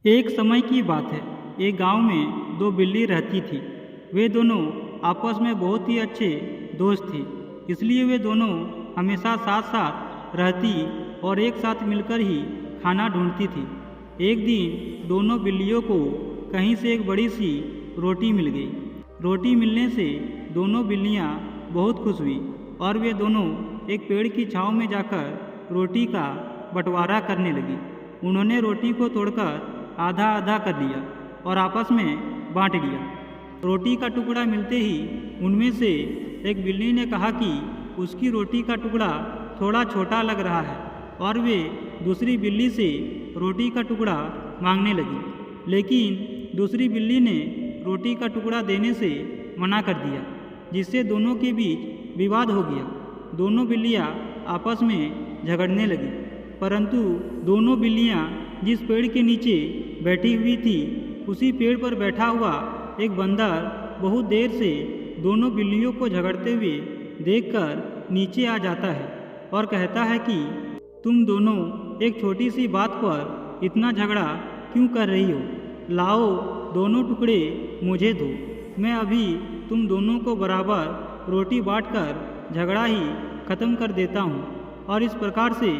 एक समय की बात है। एक गांव में दो बिल्ली रहती थी। वे दोनों आपस में बहुत ही अच्छे दोस्त थी। इसलिए वे दोनों हमेशा साथ साथ रहती और एक साथ मिलकर ही खाना ढूंढती थी। एक दिन दोनों बिल्लियों को कहीं से एक बड़ी सी रोटी मिल गई। रोटी मिलने से दोनों बिल्लियां बहुत खुश हुई और वे दोनों एक पेड़ की छांव में जाकर रोटी का बंटवारा करने लगी। उन्होंने रोटी को तोड़कर आधा आधा कर लिया और आपस में बांट लिया। रोटी का टुकड़ा मिलते ही उनमें से एक बिल्ली ने कहा कि उसकी रोटी का टुकड़ा थोड़ा छोटा लग रहा है और वे दूसरी बिल्ली से रोटी का टुकड़ा मांगने लगी। लेकिन दूसरी बिल्ली ने रोटी का टुकड़ा देने से मना कर दिया, जिससे दोनों के बीच विवाद हो गया। दोनों बिल्लियां आपस में झगड़ने लगी, परंतु दोनों बिल्लियां जिस पेड़ के नीचे बैठी हुई थी, उसी पेड़ पर बैठा हुआ एक बंदर बहुत देर से दोनों बिल्लियों को झगड़ते हुए देखकर नीचे आ जाता है और कहता है कि तुम दोनों एक छोटी सी बात पर इतना झगड़ा क्यों कर रही हो? लाओ दोनों टुकड़े मुझे दो, मैं अभी तुम दोनों को बराबर रोटी बांटकर झगड़ा ही खत्म कर देता हूँ। और इस प्रकार से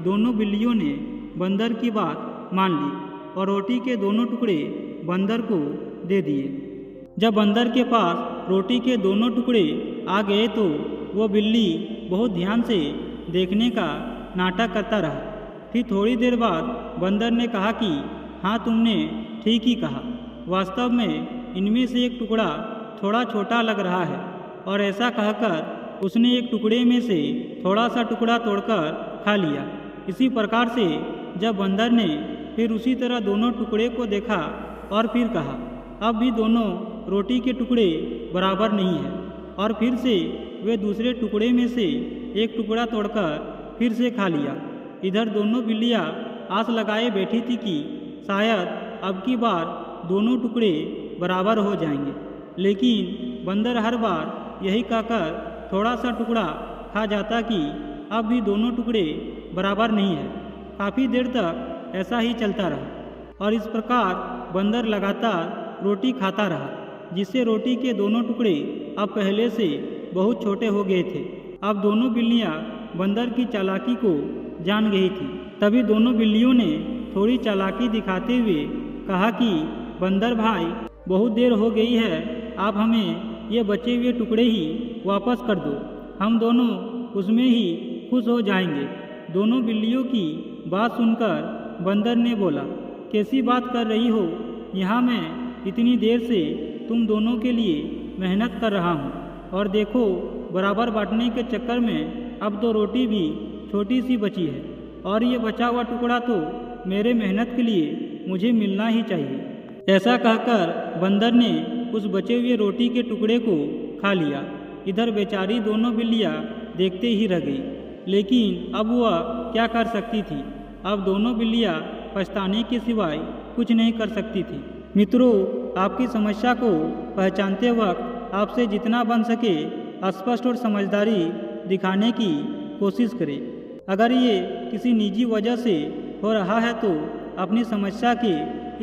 दोनों बिल्लियों ने बंदर की बात मान ली और रोटी के दोनों टुकड़े बंदर को दे दिए। जब बंदर के पास रोटी के दोनों टुकड़े आ गए तो वो बिल्ली बहुत ध्यान से देखने का नाटक करता रहा। फिर थोड़ी देर बाद बंदर ने कहा कि हाँ, तुमने ठीक ही कहा। वास्तव में इनमें से एक टुकड़ा थोड़ा छोटा लग रहा है। और ऐसा कहकर उसने एक टुकड़े में से थोड़ा सा टुकड़ा तोड़कर खा लिया। इसी प्रकार से जब बंदर ने फिर उसी तरह दोनों टुकड़े को देखा और फिर कहा, अब भी दोनों रोटी के टुकड़े बराबर नहीं है। और फिर से वे दूसरे टुकड़े में से एक टुकड़ा तोड़कर फिर से खा लिया। इधर दोनों बिल्लियां आस लगाए बैठी थी कि शायद अब की बार दोनों टुकड़े बराबर हो जाएंगे। लेकिन बंदर हर बार यही कहकर थोड़ा सा टुकड़ा खा जाता कि अब भी दोनों टुकड़े बराबर नहीं है। काफ़ी देर तक ऐसा ही चलता रहा और इस प्रकार बंदर लगातार रोटी खाता रहा, जिससे रोटी के दोनों टुकड़े अब पहले से बहुत छोटे हो गए थे। अब दोनों बिल्लियां बंदर की चालाकी को जान गई थी। तभी दोनों बिल्लियों ने थोड़ी चालाकी दिखाते हुए कहा कि बंदर भाई, बहुत देर हो गई है, आप हमें ये बचे हुए टुकड़े ही वापस कर दो, हम दोनों उसमें ही खुश हो जाएंगे। दोनों बिल्लियों की बात सुनकर बंदर ने बोला, कैसी बात कर रही हो? यहाँ मैं इतनी देर से तुम दोनों के लिए मेहनत कर रहा हूँ और देखो, बराबर बांटने के चक्कर में अब तो रोटी भी छोटी सी बची है और ये बचा हुआ टुकड़ा तो मेरे मेहनत के लिए मुझे मिलना ही चाहिए। ऐसा कहकर बंदर ने उस बचे हुए रोटी के टुकड़े को खा लिया। इधर बेचारी दोनों बिल्लियाँ देखते ही रह गई, लेकिन अब वह क्या कर सकती थी? अब दोनों बिल्लियाँ पछताने के सिवाय कुछ नहीं कर सकती थी। मित्रों, आपकी समस्या को पहचानते वक्त आपसे जितना बन सके स्पष्ट और समझदारी दिखाने की कोशिश करें। अगर ये किसी निजी वजह से हो रहा है तो अपनी समस्या के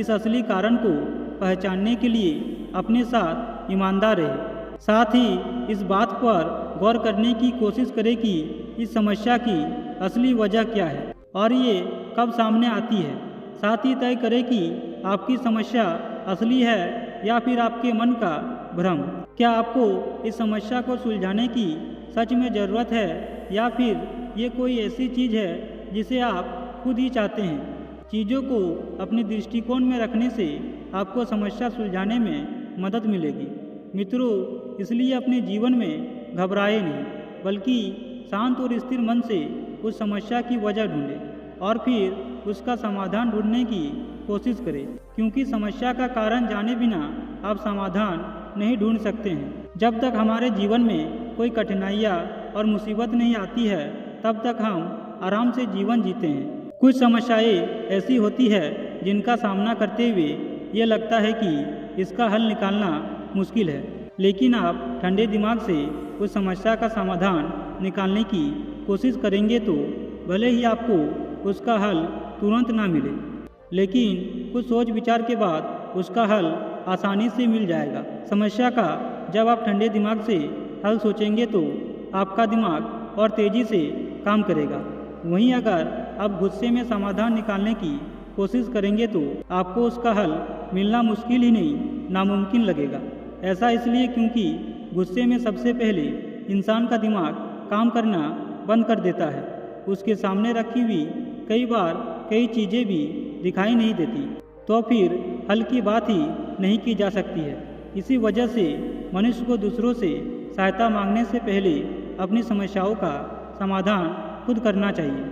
इस असली कारण को पहचानने के लिए अपने साथ ईमानदार रहे। साथ ही इस बात पर गौर करने की कोशिश करें कि इस समस्या की असली वजह क्या है और ये कब सामने आती है। साथ ही तय करें कि आपकी समस्या असली है या फिर आपके मन का भ्रम। क्या आपको इस समस्या को सुलझाने की सच में ज़रूरत है या फिर ये कोई ऐसी चीज़ है जिसे आप खुद ही चाहते हैं? चीज़ों को अपने दृष्टिकोण में रखने से आपको समस्या सुलझाने में मदद मिलेगी। मित्रों, इसलिए अपने जीवन में घबराए नहीं, बल्कि शांत और स्थिर मन से उस समस्या की वजह ढूंढें और फिर उसका समाधान ढूंढने की कोशिश करें, क्योंकि समस्या का कारण जाने बिना आप समाधान नहीं ढूंढ सकते हैं। जब तक हमारे जीवन में कोई कठिनाइयाँ और मुसीबत नहीं आती है, तब तक हम आराम से जीवन जीते हैं। कुछ समस्याएं ऐसी होती है जिनका सामना करते हुए ये लगता है कि इसका हल निकालना मुश्किल है, लेकिन आप ठंडे दिमाग से उस समस्या का समाधान निकालने की कोशिश करेंगे तो भले ही आपको उसका हल तुरंत ना मिले, लेकिन कुछ सोच विचार के बाद उसका हल आसानी से मिल जाएगा। समस्या का जब आप ठंडे दिमाग से हल सोचेंगे तो आपका दिमाग और तेज़ी से काम करेगा। वहीं अगर आप गुस्से में समाधान निकालने की कोशिश करेंगे तो आपको उसका हल मिलना मुश्किल ही नहीं, नामुमकिन लगेगा। ऐसा इसलिए क्योंकि गुस्से में सबसे पहले इंसान का दिमाग काम करना बंद कर देता है। उसके सामने रखी हुई कई चीज़ें भी दिखाई नहीं देती, तो फिर हल की बात ही नहीं की जा सकती है। इसी वजह से मनुष्य को दूसरों से सहायता मांगने से पहले अपनी समस्याओं का समाधान खुद करना चाहिए।